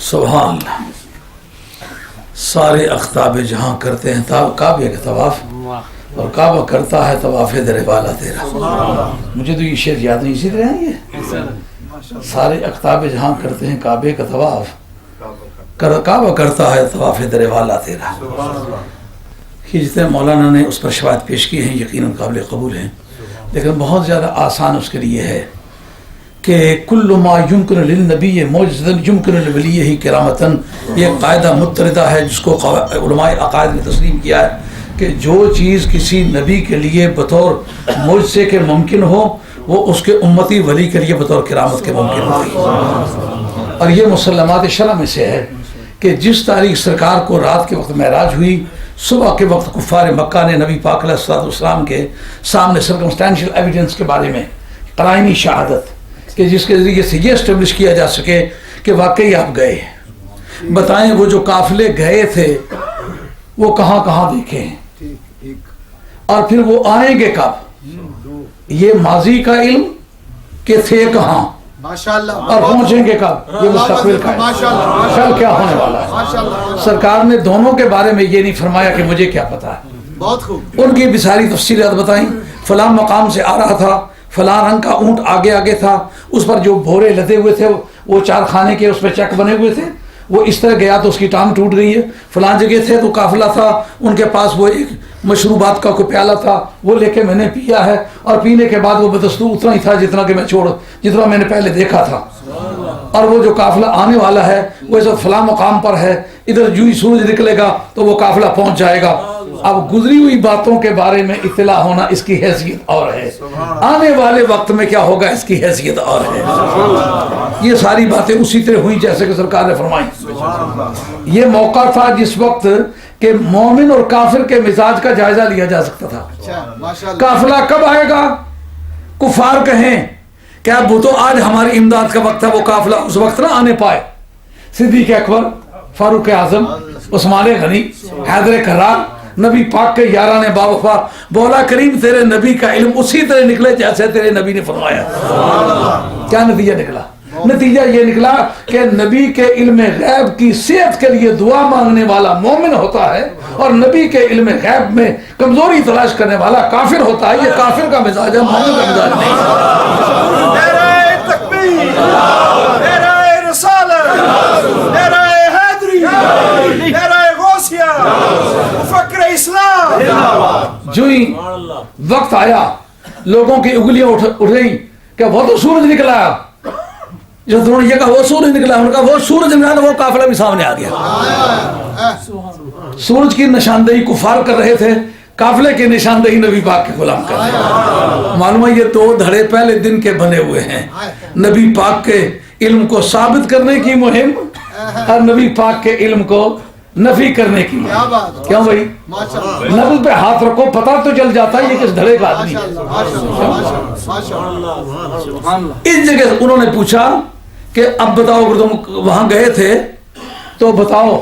سبحان اللہ. سارے اختاب جہاں کرتے ہیں کعبے کا طواف، اور کعبہ کرتا ہے طواف در والا تیرا. مجھے تو یہ شعر یاد نہیں، اسی طرح ہے یہ. سارے اختاب جہاں کرتے ہیں کعبے کا طواف، کعبہ کرتا ہے طواف در والا تیرا. کہ جتنے مولانا نے اس پر شواہد پیش کی ہیں یقیناً قابل قبول ہیں، لیکن بہت زیادہ آسان اس کے لیے ہے کہ کل ما یمکن للنبی معجزۃ یمکن لولیہ کرامۃ. یہ قاعدہ متردہ ہے جس کو علماء عقائد نے تسلیم کیا ہے کہ جو چیز کسی نبی کے لیے بطور معجزے کے ممکن ہو وہ اس کے امتی ولی کے لیے بطور کرامت کے ممکن ہوگی. اور یہ مسلمات شرع میں سے ہے کہ جس تاریخ سرکار کو رات کے وقت معراج ہوئی، صبح کے وقت کفار مکہ نے نبی پاک علیہ الصلوۃ والسلام کے سامنے سرکمسٹینشیل ایویڈنس کے بارے میں قرائنی شہادت کہ جس کے ذریعے سے یہ اسٹیبلش کیا جا سکے کہ واقعی آپ گئے. بتائیں وہ جو قافلے گئے تھے وہ کہاں کہاں دیکھے ہیں، اور پھر وہ آئیں گے کب؟ یہ ماضی کا علم کہ تھے کہاں، اور پہنچیں گے کب؟ یہ مستقبل کا ہے، کل کیا ہونے والا ہے. سرکار نے دونوں کے بارے میں یہ نہیں فرمایا کہ مجھے کیا پتا ہے. بہت خوب. ان کی بھی ساری تفصیلات بتائیں. فلاں مقام سے آ رہا تھا، فلاں رنگ کا اونٹ آگے آگے تھا، اس پر جو بھورے لدے ہوئے تھے وہ 4 خانے کے اس پہ چک بنے ہوئے تھے، وہ اس طرح گیا تو اس کی ٹانگ ٹوٹ گئی ہے. فلاں جگہ تھے تو قافلہ تھا، ان کے پاس وہ ایک مشروبات کا کوئی پیالہ تھا، وہ لے کے میں نے پیا ہے، اور پینے کے بعد وہ بدستور اتنا ہی تھا جتنا میں نے پہلے دیکھا تھا. اور وہ جو قافلہ آنے والا ہے وہ اس وقت فلاں مقام پر ہے، ادھر جو ہی سورج نکلے گا تو وہ قافلہ پہنچ جائے گا. اب گزری ہوئی باتوں کے بارے میں اطلاع ہونا اس کی حیثیت اور ہے، آنے والے وقت میں کیا ہوگا اس کی حیثیت اور ہے. یہ ساری باتیں اسی طرح ہوئی جیسے کہ سرکار نے فرمائی. یہ موقع تھا جس وقت کہ مومن اور کافر کے مزاج کا جائزہ لیا جا سکتا تھا. قافلہ کب آئے گا؟ کفار کہیں کہ اب وہ تو آج ہماری امداد کا وقت ہے، وہ قافلہ اس وقت نہ آنے پائے. صدیق اکبر، فاروق اعظم، عثمان غنی، حیدر کرار، نبی پاک کے یاران باوفا، مولا کریم تیرے نبی کا علم اسی طرح نکلے جیسے تیرے نبی نے فرمایا. کیا نتیجہ نکلا؟ نتیجہ یہ نکلا کہ نبی کے علم غیب کی صحت کے لیے دعا مانگنے والا مومن ہوتا ہے، اور نبی کے علم غیب میں کمزوری تلاش کرنے والا کافر ہوتا ہے. یہ کافر کا مزاج ہے، مومن کا مزاج نہیں. نعرہ تکبیر، نعرہ رسالت، نعرہ حیدری، نعرہ غوثیہ، مفکر اسلام. جو ہی وقت آیا لوگوں کی انگلیاں اٹھ رہی کہ وہ تو سورج نکلا. جب انہوں نے یہ کہا وہ سورج نکلا، انہوں نے کہا وہ سورج نکلا، وہ قافلہ بھی سامنے آ گیا. سورج کی نشاندہی کفار کر رہے تھے، قافلے کی نشاندہی نبی پاک کے غلام کر رہے ہیں. معلوم ہے یہ 2 دھڑے پہلے دن کے بنے ہوئے ہیں. نبی پاک کے علم کو ثابت کرنے کی مہم اور نبی پاک کے علم کو نفی کرنے کی. کیوں بھائی؟ نبل پہ ہاتھ رکھو پتہ تو چل جاتا ہے یہ کس دھڑے کا آدمی ہے. اس جگہ انہوں نے پوچھا کہ اب بتاؤ اگر تم وہاں گئے تھے تو بتاؤ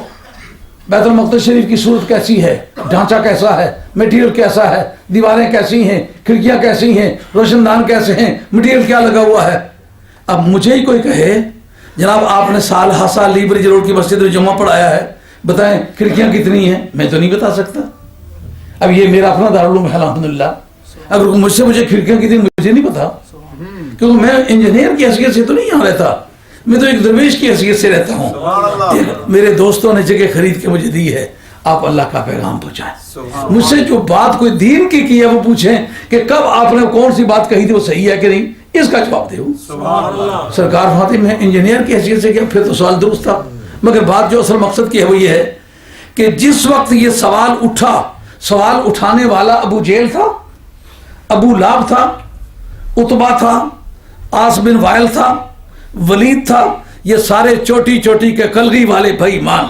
بیت المقدس شریف کی صورت کیسی ہے، ڈھانچہ کیسا ہے، میٹیریل کیسا ہے، دیواریں کیسی ہیں، کھڑکیاں کیسی ہیں، روشن دان کیسے ہیں، میٹیریل کیا لگا ہوا ہے. اب مجھے ہی کوئی کہے جناب آپ نے سال ہاسا لی برج روڈ کی مسجد میں جمعہ پڑھایا ہے، بتائیں کھڑکیاں کتنی ہیں، میں تو نہیں بتا سکتا. اب یہ میرا اپنا دارالعلوم ہے الحمدللہ، اگر مجھے کھڑکیاں کتنی مجھے نہیں پتا، کیونکہ میں انجینئر کی حیثیت سے تو نہیں یہاں رہتا، میں تو ایک درویش کی حیثیت سے رہتا ہوں. میرے دوستوں نے جگہ خرید کے مجھے دی ہے، آپ اللہ کا پیغام پہنچائیں. مجھ سے جو بات کوئی دین کی ہے وہ پوچھیں کہ کب آپ نے کون سی بات کہی تھی وہ صحیح ہے کہ نہیں، اس کا جواب دے. سرکار فاطم میں انجینئر کی حیثیت سے کیا، پھر تو سوال درست تھا. مگر بات جو اصل مقصد کی ہے وہ یہ ہے کہ جس وقت یہ سوال اٹھا، سوال اٹھانے والا ابو جہل تھا، ابو لہب تھا، عتبہ تھا، عاص بن وائل تھا، ولید تھا، یہ سارے چوٹی چوٹی کے کلگی والے بھائی مان.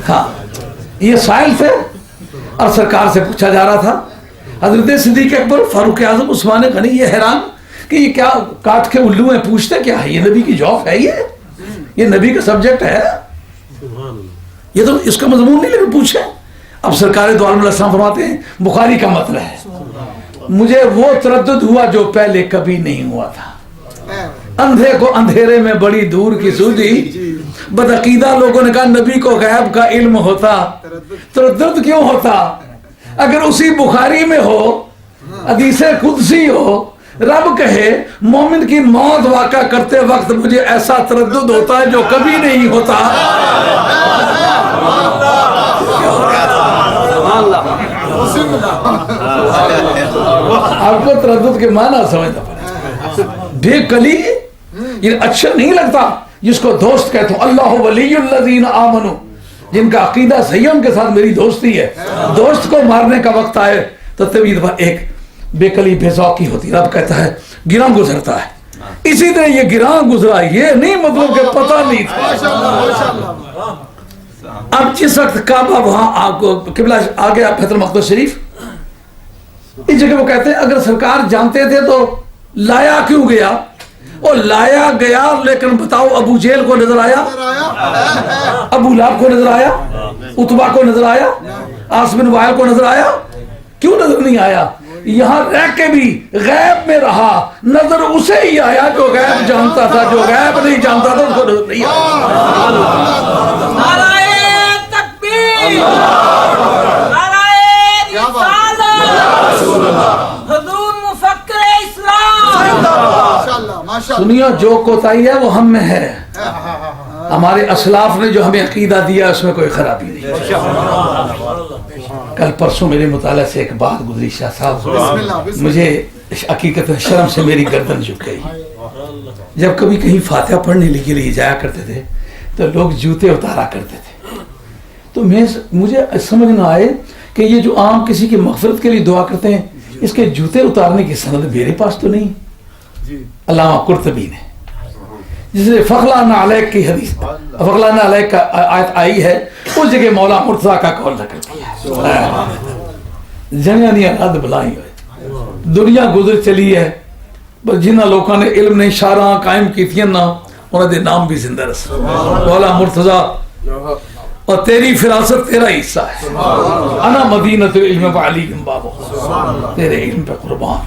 ہاں یہ سائل تھے اور سرکار سے پوچھا جا رہا تھا. حضرت صدیق اکبر، فاروق اعظم، عثمان غنی یہ حیران کہ یہ کیا کاٹ کے الو ہیں، پوچھتے کیا ہے، یہ نبی کی جوب ہے، یہ نبی کا سبجیکٹ ہے، یہ تو اس کا مضمون نہیں، لیکن پوچھیں. اب سرکار دو عالم علیہ السلام فرماتے ہیں بخاری کا متن ہے، مجھے وہ تردد ہوا جو پہلے کبھی نہیں ہوا تھا. اندھے کو اندھیرے میں بڑی دور کی سوجی. بدعقیدہ لوگوں نے کہا نبی کو غیب کا علم ہوتا تردد کیوں ہوتا؟ اگر اسی بخاری میں ہو، حدیث قدسی ہو، رب کہے مومن کی موت واقع کرتے وقت مجھے ایسا تردد ہوتا ہے جو کبھی نہیں ہوتا. آپ کو تردد کے معنی سمجھنا پڑے. بے کلی یہ اچھا نہیں لگتا. جس کو دوست کہتا ہوں اللہ ولی الذین آمنوا، جن کا عقیدہ صحیح ہے ان کے ساتھ میری دوستی ہے. دوست کو مارنے کا وقت آئے تو طویل ایک بے کلی بے ذوقی ہوتی. رب کہتا ہے گراں گزرتا ہے. اسی طرح یہ گراں گزرا، یہ نہیں مطلب کہ پتہ نہیں تھا. اب جس وقت کعبہ وہاں آپ کو قبلہ آ گیا بیت المقدس شریف، اس جگہ وہ کہتے ہیں اگر سرکار جانتے تھے تو لایا کیوں گیا؟ وہ لایا گیا لیکن بتاؤ ابو جہل کو نظر آیا؟ ابو لہب کو نظر آیا؟ عتبہ کو نظر آیا؟ عاص بن وائل کو نظر آیا؟ کیوں نظر نہیں آیا؟ یہاں رہ کے بھی غیب میں رہا، نظر اسے ہی آیا جو غیب جانتا تھا. جو غیب نہیں جانتا تھا اس کو نظر نہیں آیا. نعرہ تکبیر، نعرہ رسالت، حضور مفکر اسلام. سنیو جو کوتاہی ہے وہ ہم میں ہے. ہمارے اسلاف نے جو ہمیں عقیدہ دیا اس میں کوئی خرابی نہیں. کل پرسوں میرے مطالعہ سے ایک بات گزری شاہ صاحب، مجھے حقیقت شرم سے میری گردن جھک گئی. جب کبھی کہیں فاتحہ پڑھنے کے لیے جایا کرتے تھے تو لوگ جوتے اتارا کرتے تھے. تو مجھے سمجھ نہ آئے کہ یہ جو عام کسی کی مغفرت کے لیے دعا کرتے ہیں اس کے جوتے اتارنے کی سند میرے پاس تو نہیں. علامہ قرطبی نے جسے فخلانہ علیک کی حدیث، فخلانہ علیک کا آیت آئی ہے، اس جگہ مولا مرتضیٰ کا قول نقل کیا ہے. جنیاں رد بلائی ہوئے دنیا گزر چلی ہے، بس جنہ لوگوں نے علم نے شاراں قائم کی تھیں نا انہوں نے نام بھی زندہ رسا. مولا مرتضیٰ اور تیری فراست تیرا حصہ ہے. انا مدینۃ العلم وعلی بابو، تیرے علم پہ قربان.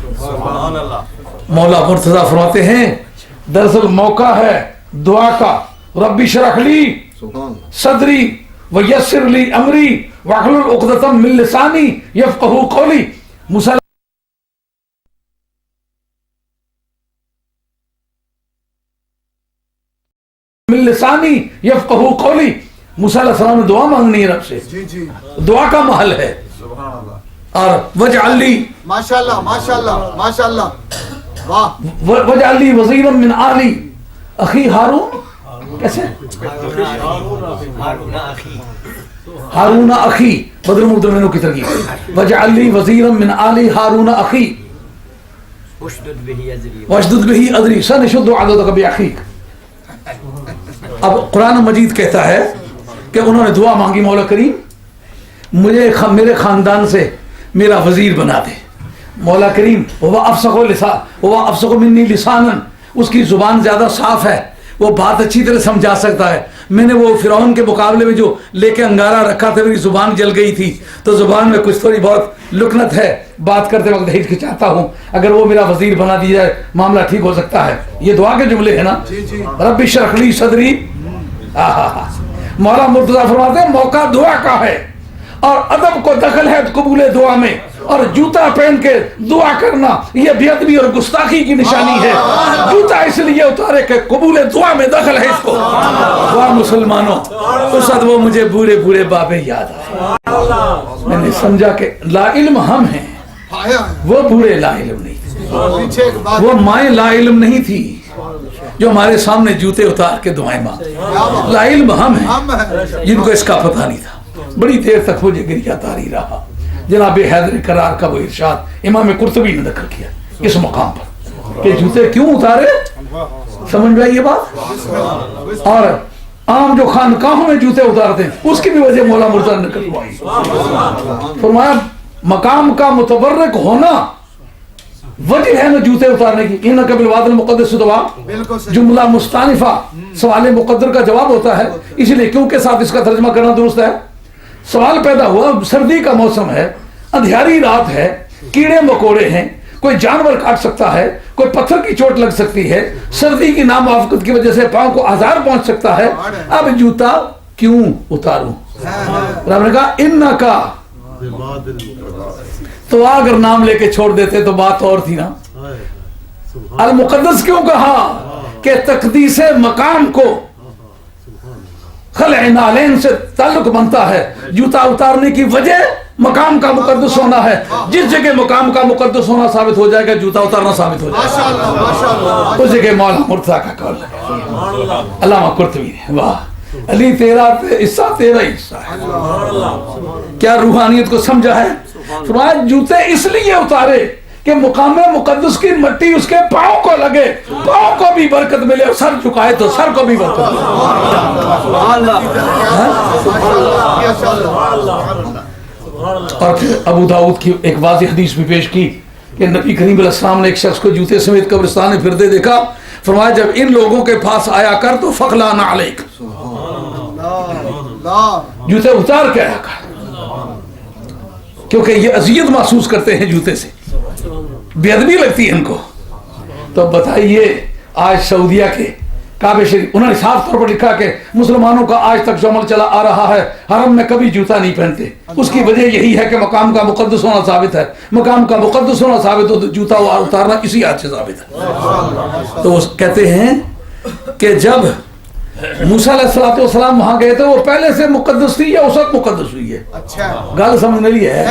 مولا مرتضیٰ فرماتے ہیں دراصل موقع ہے دعا کا. ربی شرح لی صدری ویسر لی امری واحلل عقدۃ من لسانی یفقہوا قولی. من لسانی یفقہوا قولی. موسیٰ علیہ السلام نے دعا مانگنی ہے رب سے، دعا کا محل ہے. اور وجعل لی، ماشاءاللہ ماشاءاللہ ماشاءاللہ، وجعل لی وزیرا من آلی اخی ہارون. کیسے؟ ہارون اخی بدر مدرمینوں کی ترغیب. وجعل لی وزیرا من آلی ہارون اخی واشدد بہ ادری سنشد عضدک باخیک. اب قرآن مجید کہتا ہے کہ انہوں نے دعا مانگی مولا کریم مجھے میرے خاندان سے میرا وزیر بنا دے. مولا کریم وہ افصح منی لسانا، اس کی زبان زیادہ صاف ہے، وہ بات اچھی طرح سمجھا سکتا ہے. میں نے وہ فرعون کے مقابلے میں جو لے کے انگارہ رکھا تھا میری زبان جل گئی تھی تو زبان میں کچھ تھوڑی بہت لکنت ہے، بات کرتے وقت ہچکچاتا ہوں. اگر وہ میرا وزیر بنا دیا جائے معاملہ ٹھیک ہو سکتا ہے. یہ دعا کے جملے ہیں نا. رب اشرح لی صدری. مولا مرتضیٰ فرماتے ہیں موقع دعا کا ہے اور ادب کو دخل ہے قبول دعا میں. اور جوتا پہن کے دعا کرنا یہ بے ادبی اور گستاخی کی نشانی ہے. جوتا اس لیے اتارے کہ قبول دعا میں دخل ہے اس کو. دعا مسلمانوں اس وقت وہ مجھے بوڑھے بوڑھے بابے یاد آئے. میں نے سمجھا کہ لا علم ہم ہیں، وہ بوڑھے لا علم نہیں تھے، وہ مائیں لا علم نہیں تھی جو ہمارے سامنے جوتے اتار کے دعائیں مانگتے. لا علم ہم ہیں جن کو اس کا پتہ نہیں تھا. بڑی دیر تک مجھے گریہ طاری رہا. جناب حیدر قرار کا وہ ارشاد امام قرطبی نے نقل کیا اس مقام پر کہ جوتے کیوں اتارے. سمجھ میں آئی یہ بات؟ اور عام جو خانقاہوں میں جوتے اتارتے ہیں اس کی بھی وجہ مولا مرتضیٰ نے نقل کروائی. فرمایا مقام کا متبرک ہونا وجہ ہے نا جوتے اتارنے کی. انک بالوادی المقدس دعا جملہ مستانفہ سوال مقدر کا جواب ہوتا ہے، اس لیے کیونکہ ساتھ اس کا ترجمہ کرنا درست ہے. سوال پیدا ہوا سردی کا موسم ہے، اندھیاری رات ہے، کیڑے مکوڑے ہیں، کوئی جانور کاٹ سکتا ہے، کوئی پتھر کی چوٹ لگ سکتی ہے, سردی کی ناموافقت کی وجہ سے پاؤں کو آزار پہنچ سکتا ہے, اب جوتا کیوں اتاروں؟ رب نے کہا انکا, تو اگر نام لے کے چھوڑ دیتے تو بات اور تھی نا. المقدس کیوں کہا کہ تقدیس مقام کو خلع نالین سے تعلق بنتا ہے. جوتا اتارنے کی وجہ مقام کا مقدس ہونا ہے. جس جگہ مقام کا مقدس ہونا ثابت ہو جائے گا, جوتا اتارنا ثابت ہو جائے گا. اس جگہ مولانا مرتضیٰ کا قول ہے, علامہ قرطبی نے, واہ علی تیرا حصہ تیرا حصہ ہے. کیا روحانیت کو سمجھا ہے. فرمایا جوتے اس لیے اتارے کہ مقام مقدس کی مٹی اس کے پاؤں کو لگے, پاؤں کو بھی برکت ملے, اور سر جھکائے تو سر کو بھی برکت ملے. اور پھر ابو داؤد کی ایک واضح حدیث بھی پیش کی کہ نبی کریم علیہ السلام نے ایک شخص کو جوتے سمیت قبرستان میں پھرتے دیکھا. فرمایا جب ان لوگوں کے پاس آیا کر تو فخلا نہ علیک, جوتے اتار کے آیا کر, کیونکہ یہ اذیت محسوس کرتے ہیں جوتے سے, بے ادبی لگتی ہے ان کو. تو بتائیے آج سعودیہ کے کعبہ شریف, انہوں نے صاف طور پر لکھا کہ مسلمانوں کا آج تک جو عمل چلا آ رہا ہے, حرم میں کبھی جوتا نہیں پہنتے. اس کی وجہ یہی ہے کہ مقام کا مقدس ہونا ثابت ہے. مقام کا مقدس ہونا ثابت ہو تو جوتا اتارنا اسی حد سے ثابت ہے. تو وہ کہتے ہیں کہ جب موسیٰ علیہ السلام وہاں گئے تھے, وہ پہلے سے مقدس تھی یا اس وقت مقدس ہوئی ہے؟ گل سمجھ رہی ہے.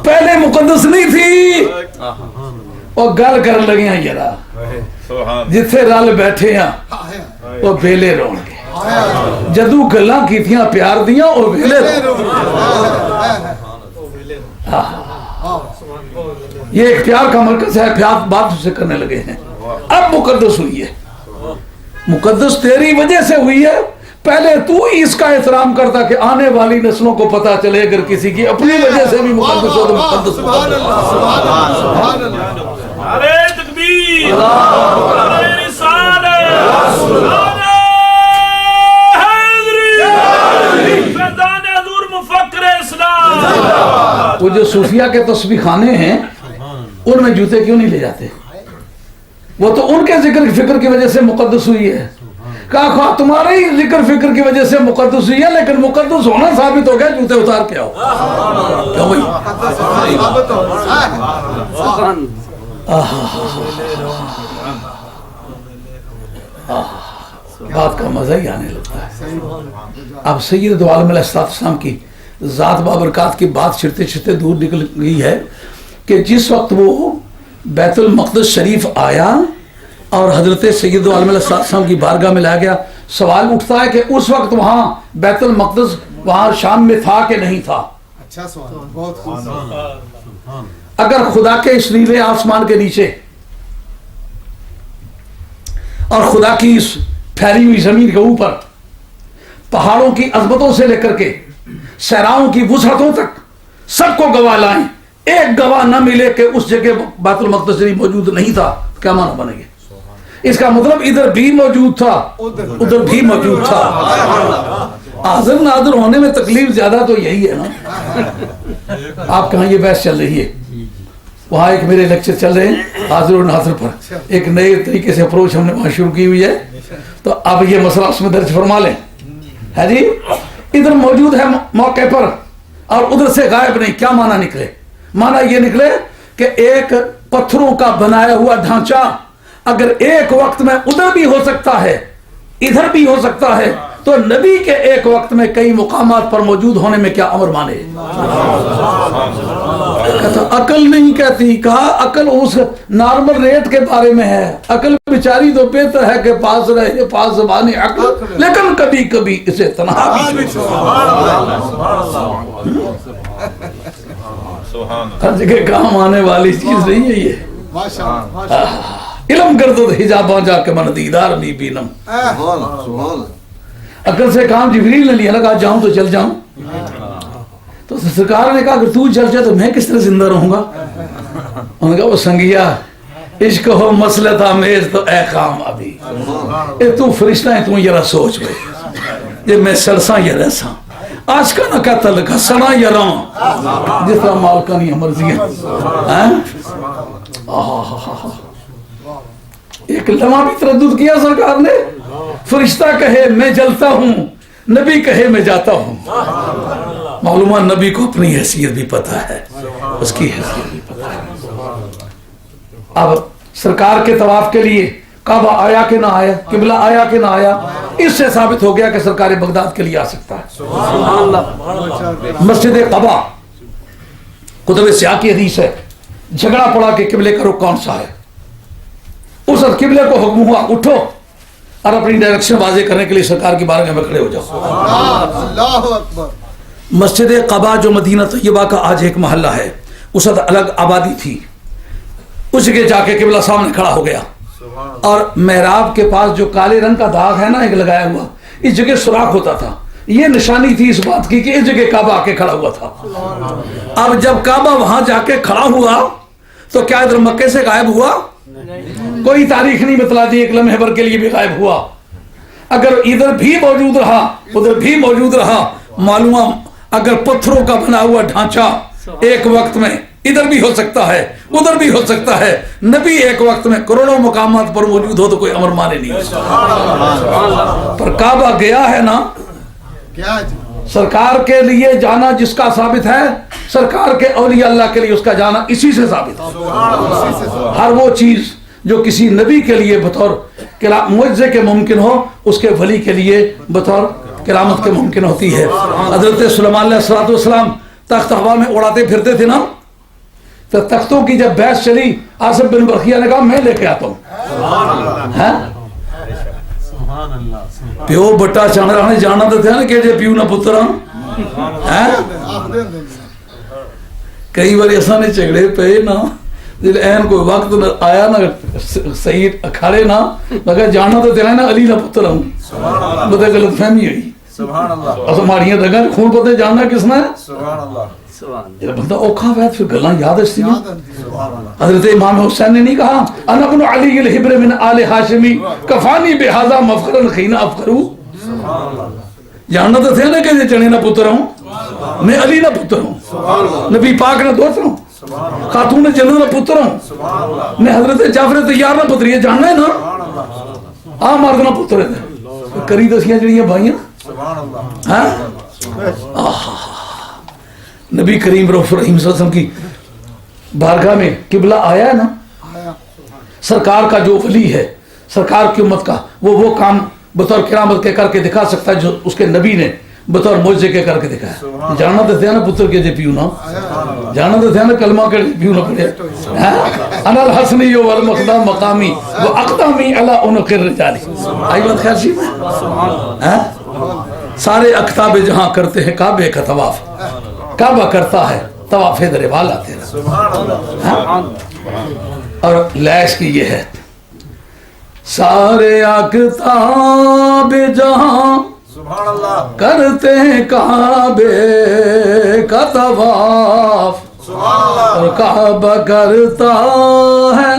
پہلے مقدس نہیں تھی, اور گل کر لگے ہیں یرا, جتھے رل بیٹھے ہیں وہ بیلے رون گے, جدو گلاں کیتیاں پیار دیاں اور بیلے رون. یہ ایک پیار کا مرکز ہے, پیار بات سے کرنے لگے ہیں. اب مقدس ہوئی ہے, مقدس تیری وجہ سے ہوئی ہے. پہلے تو ہی اس کا احترام کرتا کہ آنے والی نسلوں کو پتا چلے, اگر کسی کی اپنی وجہ سے بھی مقدس ہو تو مقدس ہو. نعرہ تکبیر, نعرہ رسالت, نعرہ حیدری, فیضان حضور مفکر اسلام. وہ جو صوفیہ کے تسبیح خانے ہیں ان میں جوتے کیوں نہیں لے جاتے؟ وہ تو ان کے ذکر فکر کی وجہ سے مقدس ہوئی ہے. کہا خواہ تمہارے ہی ذکر فکر کی وجہ سے مقدس ہوئی ہے, لیکن مقدس ہونا ثابت ہو گیا, جوتے اتار کے آؤ. کیا بھائی بات کا مزہ ہی آنے لگتا ہے. اب سید دو عالم علیہ السلام کی ذات بابرکات کی بات چھڑتے چھڑتے دور نکل گئی ہے کہ جس وقت وہ بیت المقدس شریف آیا اور حضرت سید عالم علیہ السلام کی بارگاہ میں لایا گیا, سوال اٹھتا ہے کہ اس وقت وہاں بیت المقدس وہاں شام میں تھا کہ نہیں تھا؟ اچھا سوال, بہت خوب. اگر خدا کے اس نیلے آسمان کے نیچے اور خدا کی اس پھیلی ہوئی زمین کے اوپر پہاڑوں کی عظمتوں سے لے کر کے صحراؤں کی وسعتوں تک سب کو گواہ لائیں, ایک گواہ نہ ملے کہ اس جگہ بیت المقدس شریف موجود نہیں تھا, کیا معنی بنے گے؟ اس کا مطلب ادھر بھی موجود تھا, ادھر بھی موجود تھا. حاضر ناظر ہونے میں تکلیف زیادہ تو یہی ہے نا. آپ کہاں یہ بحث چل رہی ہے, وہاں ایک میرے لیکچر چل رہے ہیں حاضر و ناظر پر, ایک نئے طریقے سے اپروچ ہم نے وہاں شروع کی ہوئی ہے. تو اب یہ مسئلہ اس میں درج فرما لیں. ہے جی, ادھر موجود ہے موقع پر اور ادھر سے غائب نہیں, کیا معنی نکلے؟ معنی یہ نکلے کہ ایک پتھروں کا بنایا ہوا ڈھانچہ اگر ایک وقت میں ادھر بھی ہو سکتا ہے ادھر بھی ہو سکتا ہے, تو نبی کے ایک وقت میں کئی مقامات پر موجود ہونے میں کیا امر مانے؟ کہتا عقل نہیں کہتی. کہا عقل اس نارمل ریٹ کے بارے میں ہے, عقل بیچاری تو بہتر ہے کہ پاس رہے, پاس زبانی عقل, لیکن کبھی کبھی اسے تنہا بھی ہر جگہ کام آنے والی چیز نہیں ہے یہ. علم کر دو حجاباں جا کے من دیدار نہیں بینم. عقل سے کام جبریل نے لیا, لگا جاؤں تو چل جاؤں. تو سرکار نے کہا اگر تو چل جائے تو میں کس طرح زندہ رہوں گا؟ انہوں نے کہا وہ سنگیا عشق ہو مسلط آمیز تو اے خام ابھی, اے تو فرشتہ ہے, تو یہ سوچ بھائی یہ میں سرساں یہ رہساں آج کا نہ کہتا لگا سنا یا رواں جس طرح مالکہ نہیں مرضی ہے. ایک لمحہ بھی تردد کیا سرکار نے. فرشتہ کہے میں جلتا ہوں, نبی کہے میں جاتا ہوں. معلومہ نبی کو اپنی حیثیت بھی پتہ ہے, اس کی حیثیت بھی پتہ ہے. اب سرکار کے طواف کے لیے کعبہ آیا کہ نہ آیا, قبلہ آیا کہ نہ آیا, اس سے ثابت ہو گیا کہ سرکار بغداد کے لیے آ سکتا ہے. مسجد قباء کتب سیاہ کی حدیث ہے, جھگڑا پڑا کہ قبلے کا رخ کون سا ہے. اس وقت قبلے کو حکم ہوا اٹھو اور اپنی ڈائریکشن واضح کرنے کے لیے سرکار کی بارگاہ میں کھڑے ہو جاؤ. اللہ اکبر. مسجد قباء جو مدینہ طیبہ کا آج ایک محلہ ہے, اس وقت الگ آبادی تھی. اس جگہ جا کے قبلہ سامنے کھڑا ہو گیا, اور محراب کے پاس جو کالے رنگ کا داغ ہے نا ایک لگایا ہوا, اس جگہ سوراخ ہوتا تھا. یہ نشانی تھی اس بات کی کہ اس جگہ کعبہ آ کے کھڑا ہوا تھا. اب جب کعبہ وہاں جا کے کھڑا ہوا تو کیا ادھر مکے سے غائب ہوا؟ کوئی تاریخ نہیں بتلا دی, ایک لمحے بھر کے لیے بھی غائب ہوا. اگر ادھر بھی موجود رہا ادھر بھی موجود رہا, معلوم اگر پتھروں کا بنا ہوا ڈھانچہ ایک وقت میں ادھر بھی ہو سکتا ہے ادھر بھی ہو سکتا ہے. نبی ایک وقت میں کروڑوں مقامات پر موجود ہو تو کوئی امر مانے نہیں ہو سکتا. پر کعبہ گیا ہے نا, سرکار کے لیے جانا جس کا ثابت ہے, سرکار کے اولیاء اللہ کے لیے اس کا جانا اسی سے ثابت ہے. ہر وہ چیز جو کسی نبی کے لیے بطور معجزے کے ممکن ہو, اس کے ولی کے لیے بطور کرامت کے ممکن ہوتی ہے. حضرت سلیمان علیہ السلام تخت ہوا میں اڑاتے پھرتے تھے نا, تو تختوں کی جب بحث چلی, آصف بن برقیہ نے کہا میں لے کے آتا ہوں. پیو بٹا چند رہا نے جانا تو تھا نا کہ جے پیو نہ پتر کئی بار ایسا نے جھگڑے پے نا, این کوئی وقت آیا نا سید اکھاڑے نا, مگر جانا تو تھا نا علی نہ پتر ہوں, بتا غلط فہمی ہوئی. ہماریاں دگا خون پتے جاننا کس نے, بندہ اوکھا وید پھر گلاں یاد اس میں. حضرت امام حسین نے نہیں کہا انا ابن علی الحبر من آل ہاشمی کفانی بہذا مفخرا خین افخرو. جاننا تو تھے نا کہ چنے نہ پتر ہوں, میں علی نہ پتر ہوں, نبی پاک نہ دوست ہوں, خاتون جنت نہ پتر ہوں, میں حضرت جعفر طیار نہ پتری ہے. جاننا ہے نا آ مرد نہ پتر ہے. کری دسیاں جڑیاں بھائیاں نبی کریم رؤوف رحیم صلی اللہ علیہ وسلم کی بارگاہ میں قبلہ آیا ہے نا. سرکار کا جو ولی ہے, سرکار کی امت کا, وہ کام بطور کرامت کے کر کے دکھا سکتا ہے جو اس کے نبی نے بطور معجزے کے کر کے دکھایا. جاننا تو تھے نا پتر کے جے پیو نا, جاننا تو تھے نا کلمہ کے پیو نہ پڑے. انا الحسنی والمقدہ مقامی واقدامی علی عنق الرجال. آئی بات خیر سی میں سارے اقطاب جہاں کرتے ہیں کعبے کا طواف, کعبہ کرتا ہے طواف در والا تیرا. اور لیش کی یہ ہے سارے اقطاب جہاں کرتے ہیں کعبے کا طواف, اور کعبہ کرتا ہے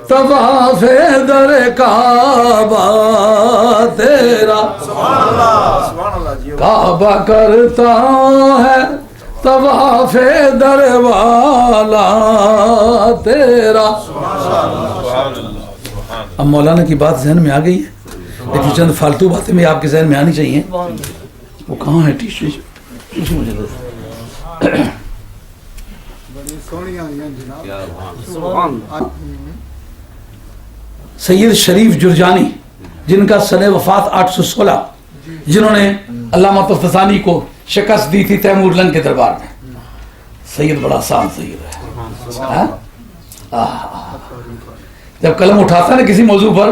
طواف در کعبہ تیرا. کعبہ کرتا ہے طواف در والا تیرا. اب مولانا کی بات ذہن میں آ گئی ہے, لیکن چند فالتو باتیں میں آپ کے ذہن میں آنی چاہیے. وہ کہاں ہے ٹیشو مجھے بڑی سونی آئی ہیں جناب. سید شریف جرجانی جن کا سن وفات 816, جنہوں نے علامہ طفتزانی کو شکست دی تھی تیمور لنگ کے دربار میں. سید بڑا آسان سید ہے. جب قلم اٹھاتا ہے نا کسی موضوع پر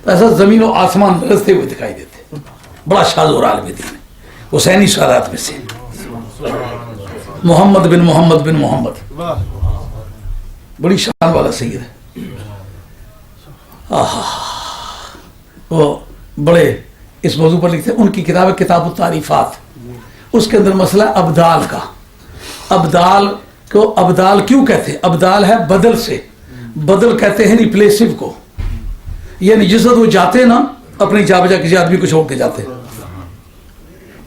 تو ایسا زمین و آسمان برستے ہوئے دکھائی دیتے. بڑا شاذ عالم دین, حسینی سادات میں سے محمد بن محمد بن محمد, بڑی شان والا سید ہے. وہ بڑے اس موضوع پر لکھتے ہیں. ان کی کتاب ہے کتاب التعریفات, اس کے اندر مسئلہ ابدال کا. ابدال کو ابدال کیوں کہتے ہیں؟ ابدال ہے بدل سے, بدل کہتے ہیں ریپلیسو کو, یعنی جس وقت وہ جاتے نا اپنی جا بجا کسی آدمی کو چھوڑ کے جاتے.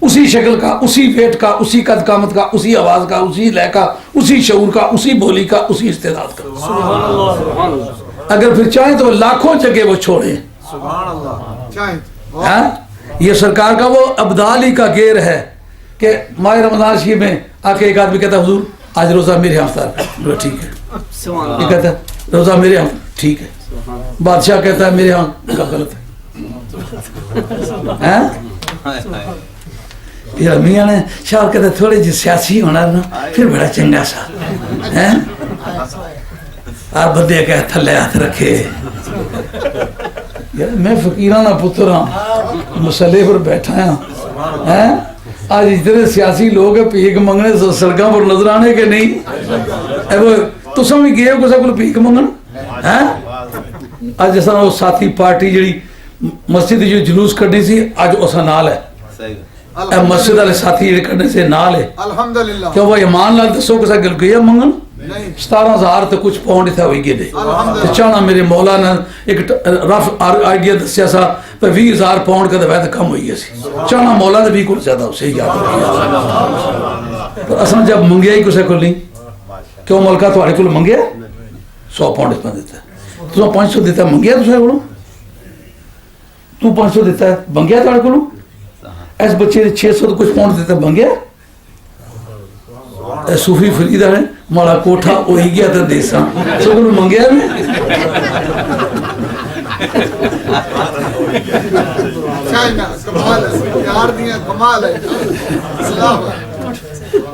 اسی شکل کا، اسی ویٹ کا، اسی قد قامت کا، اسی آواز کا، اسی لے کا، اسی شعور کا، اسی بولی کا، اسی استعداد کا۔ اگر پھر چاہیں تو لاکھوں جگہ وہ چھوڑیں۔ چاہیں ہاں؟ یہ سرکار کا وہ ابدالی کا گیر ہے کہ ماہ رمضان شریف میں آ کے ایک آدمی کہتا ہے حضور آج روزہ میرے ہاں افطار، ٹھیک ہے۔ یہ کہتا ہے روزہ میرے ہاں، ٹھیک ہے۔ بادشاہ کہتا ہے میرے ہاں کا غلط ہے۔ پھر میاں نے شاہ کہتا ہے تھوڑے جی سیاسی ہونا نا پھر بڑا چنگا سا اور بندے کہ تھلے ہاتھ رکھے۔ یار میں فقیرانہ پتر ہاں، مسئلے پر بیٹھا ہاں، آج اتنے سیاسی لوگ ہیں پیک منگنے سڑکوں پر نظر آنے کے نہیں، تو سمجھ گئے ہو کسے کو پیک منگن؟ آج جیسا وہ ساتھی پارٹی جڑی مسجد جو جلوس کرنی سی آج اسا نال ہے، مسجد والے ساتھی جڑے کرنے سے نال ہے۔ الحمدللہ کیوں وہ ایمان لال دسو کسا گل گیا منگن؟ 17,000 تو کچھ پاؤنڈ تھا ہوئی گئے دے۔ تو چاہنا میرے مولا نے ایک رف آئیڈیا دسیا سا پر 20,000 پاؤنڈ کا دوائد کم ہوئی ہے سی، چاہنا مولا نے بھی کچھ زیادہ اسے یاد رکھیا۔ پر اصلا جب منگیا ہی کسے کو نہیں، کیوں ملکہ تو آڑے کو منگیا 100 پاؤنڈ اس میں دیتا ہے، تو 500 دیتا ہے منگیا تو سے کو تو 500 دیتا ہے منگیا تو آڑے کو ایس بچے 600 تو کچھ پاؤنڈ دیتا ہے منگیا۔ صوفی فریدہ نے مالا کوٹھا ہوئی گیا تھا دیسا سو کو منگیا میں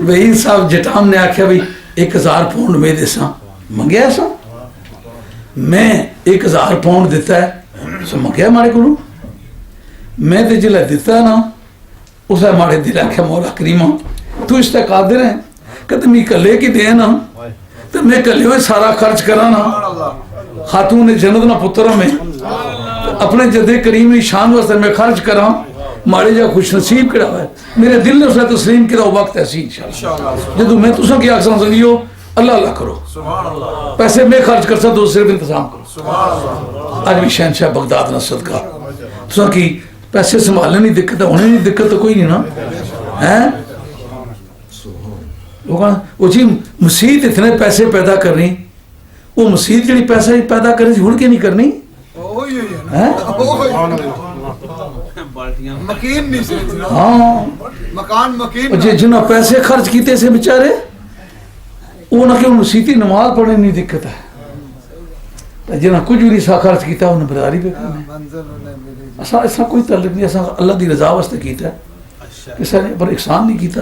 وہی صاحب جٹام نے آکھیا بھی 1000 پاؤنڈ میں دیسا منگیا سا میں 1000 پاؤنڈ دیتا ہے سو منگیا مارے کو میں تے جلے دیتا ہے نا اسے مارے دل آکھیا مولا کریمہ تو اس تے قادر ہیں کہ تمہیں کلے کی دے نا تو میں کلے ہوئے سارا خرچ کرانا خاتون جنت نہ پتروں میں اپنے جد کریم شان واسطے میں خرچ کرا مارے جا خوش نصیب کڑا ہے میرے دل نے اسے تسلیم کیا وقت ایسی انشاءاللہ جدو میں تسوں کی آکسان سنگیو اللہ اللہ کرو پیسے میں خرچ کر سکتا تو صرف انتظام کرو۔ آج بھی شہنشاہ بغداد نہ صدقہ تسوں کی پیسے سنبھالنے نہیں دقت ہے ہونے نہیں دقت تو کوئی نہیں نا وہ جی مسیح اتنے پیسے پیدا کرنی وہ مسیح جڑی پیسے پیدا کرنی تھی ہن کے نہیں کرنی جی جنہوں پیسے خرچ کیتے سے بچارے وہ نہ کہ مسیحی نماز پڑھنے نہیں دقت ہے جنہوں کچھ بھی نہیں خرچ کیتا انہیں برداری پہ کرنے ایسا کوئی تعلق نہیں ایسا اللہ دی رضا واسطے کیتا ہے کسی نے پر احسان نہیں کیتا۔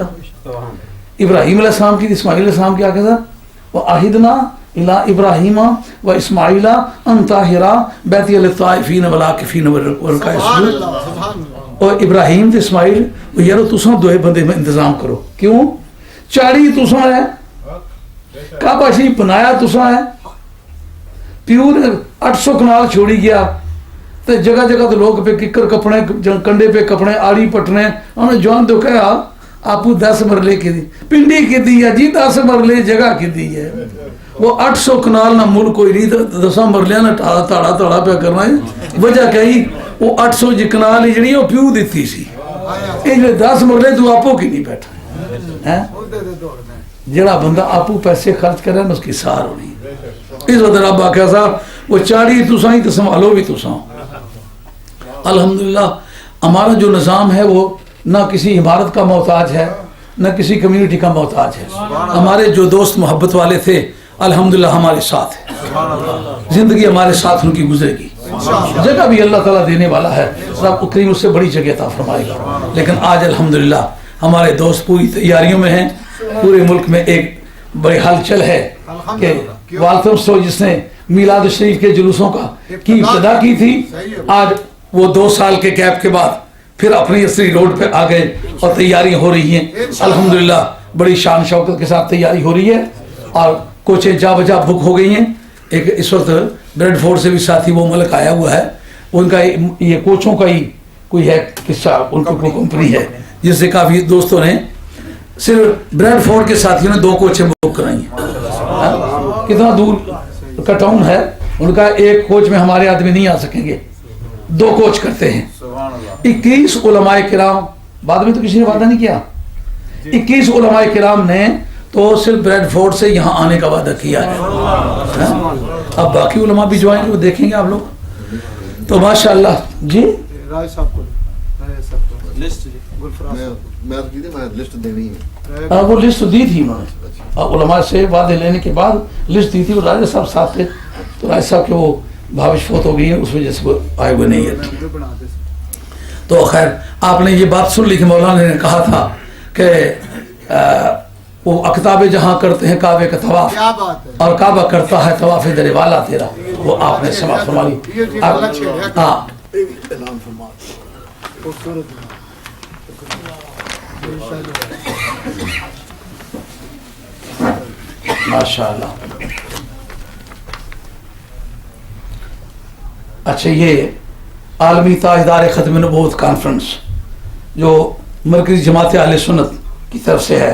ابراہیم علیہ السلام کی اسماعیل علیہ السلام کیا کہتا وَأَحِدْنَا إِلَىٰ إِبْرَاهِيمَ وَإِسْمَاعِيلَ أَن طَاهِرَا بَيْتِيَ لِلطَّائِفِينَ وَالْعَاكِفِينَ وَالرُّكَعِ السُّجُودِ اور ابراہیم تے اسماعیل وہ یارو تساں دوئے بندے میں انتظام کرو کیوں چاڑی تساں ہے کعبہ شریف بنایا تساں ہے پیو نے 800 کنال چھوڑی گیا تے جگہ جگہ تو لوگ پہ ککر کپڑے کنڈے پہ کپڑے آڑی پٹنے انہوں جوان تو کہا آپو 10 مرلے کی دی پنڈی کی دی ہے جی 10 مرلے جگہ کی دی ہے وہ 800 کنال نہ ملک کوئی نہیں 10 مرلیاں نہ تاڑا تاڑا پہ کرنا ہے وجہ کہی وہ 800 جی کنال ہی جڑی وہ پیو دیتی سی یہ 10 مرلے تو آپو کی نہیں بیٹھا جڑا بندہ آپو پیسے خرچ کرے نا اس کی سار ہونی اس وقت رب آکھا صاحب وہ چاڑی تساں ہی تو سنبھالو بھی تساں۔ الحمدللہ ہمارا جو نظام ہے وہ نہ کسی عمارت کا محتاج ہے نہ کسی کمیونٹی کا محتاج ہے ہمارے جو دوست محبت والے تھے الحمدللہ ہمارے ساتھ ہیں زندگی ہمارے ساتھ ان کی گزرے گی جگہ بھی اللہ تعالیٰ دینے والا ہے رب کریم اس سے بڑی جگہ عطا فرمائے گا لیکن آج الحمدللہ ہمارے دوست پوری تیاریوں میں ہیں پورے ملک میں ایک بڑی ہلچل ہے کہ والتم سو جس نے میلاد شریف کے جلوسوں کا کی ابتدا کی تھی آج وہ 2 سال کے گیپ کے بعد پھر اپنی اصلی روڈ پہ آ گئے اور تیاری ہو رہی ہیں الحمدللہ بڑی شان شوکت کے ساتھ تیاری ہو رہی ہے اور کوچیں جا بجا بک ہو گئی ہیں۔ ایک اس وقت بریڈ فورڈ سے بھی ساتھی وہ ملک آیا ہوا ہے ان کا یہ کوچوں کا ہی کوئی ہے قصہ ان کو کمپنی ہے جس سے کافی دوستوں نے صرف بریڈ فورڈ کے ساتھیوں نے 2 کوچیں بک کرائی ہیں کتنا دور کا ٹاؤن ہے ان کا ایک کوچ میں ہمارے آدمی نہیں آ سکیں گے 2 کوچ کرتے ہیں 21 علماء کرام بعد میں تو کسی نے وعدہ نہیں کیا. 21 علماء کرام نے تو صرف بریڈ فورڈ سے یہاں آنے کا وعدہ کیا ہے. اب باقی علماء بھی جو آئیں گے وہ دیکھیں گے آپ لوگ. تو ماشاءاللہ جی رائے صاحب کو لسٹ میں لسٹ دینی ہے. وہ لسٹ دی تھی انہوں نے علماء سے وعدے لینے کے بعد لسٹ دی تھی. وہ راجہ صاحب ساتھ تھے تو راجہ صاحب کے وہ بھاوش فوت ہو گئی ہیں اس وجہ سے وہ آئے ہوئے نہیں ہے. تو خیر آپ نے یہ بات سن لی کہ مولانا نے کہا تھا کہ وہ اقطاب جہاں کرتے ہیں کعبے کا طواف اور کعبہ کرتا ہے طواف در والا تیرا. وہ آپ نے سماعت فرما لی. ہاں اعلان فرما ماشاءاللہ. اچھا یہ عالمی تاجدار ختم نبوت کانفرنس جو مرکزی جماعت اہل سنت کی طرف سے ہے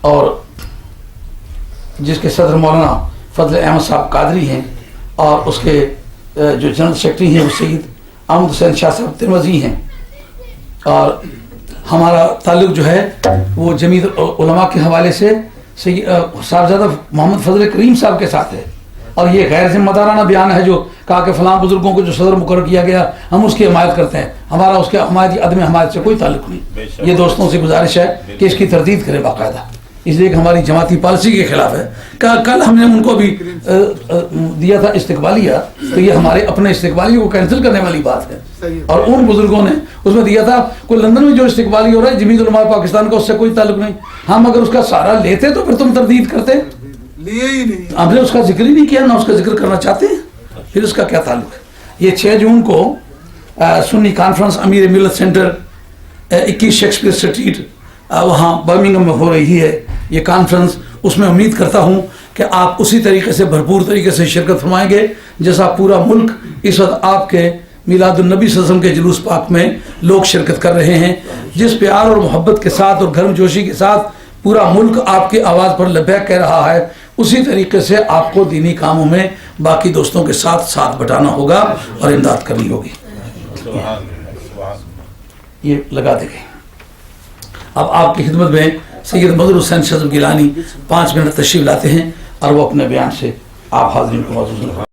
اور جس کے صدر مولانا فضل احمد صاحب قادری ہیں اور اس کے جو جنرل سیکرٹری ہیں وہ سید احمد حسین شاہ صاحب ترمذی ہیں اور ہمارا تعلق جو ہے وہ جمعیت علماء کے حوالے سے صاحبزادہ محمد فضل کریم صاحب کے ساتھ ہے. اور یہ غیر ذمہ دارانہ بیان ہے جو کہا کہ فلاں بزرگوں کو جو صدر مقرر کیا گیا ہم اس کی حمایت کرتے ہیں. ہمارا اس کے عدم حمایت سے کوئی تعلق نہیں. یہ دوستوں سے گزارش ہے کہ اس کی تردید کرے باقاعدہ, اس لیے کہ ہماری جماعتی پالیسی کے خلاف ہے. کل ہم نے ان کو بھی دیا تھا استقبالیہ, تو یہ ہمارے اپنے استقبالیہ کو کینسل کرنے والی بات ہے. اور ان بزرگوں نے اس میں دیا تھا کوئی لندن میں جو استقبالی ہو رہا ہے جمعیت علماء پاکستان کا اس سے کوئی تعلق نہیں. ہم اگر اس کا سہارا لیتے تو پھر تم تردید کرتے. لیے ہی نہیں, ہم نے اس کا ذکر ہی نہیں کیا, نہ اس کا ذکر کرنا چاہتے ہیں, پھر اس کا کیا تعلق ہے. یہ 6 جون کو سنی کانفرنس امیر ملت سینٹر 21 شیکسپیئر اسٹریٹ وہاں برمنگھم میں ہو رہی ہے یہ کانفرنس. اس میں امید کرتا ہوں کہ آپ اسی طریقے سے بھرپور طریقے سے شرکت فرمائیں گے جیسا پورا ملک اس وقت آپ کے میلاد النبی صلی اللہ علیہ وسلم کے جلوس پاک میں لوگ شرکت کر رہے ہیں. جس پیار اور محبت کے ساتھ اور گرم جوشی کے ساتھ پورا ملک آپ کی آواز پر لبیک کہہ رہا ہے, اسی طریقے سے آپ کو دینی کاموں میں باقی دوستوں کے ساتھ بٹانا ہوگا اور امداد کرنی ہوگی. یہ لگا دے گئے. اب آپ کی خدمت میں سید مظہر حسین شاہ صاحب گیلانی 5 منٹ تشریف لاتے ہیں اور وہ اپنے بیان سے آپ حاضرین کو محسوس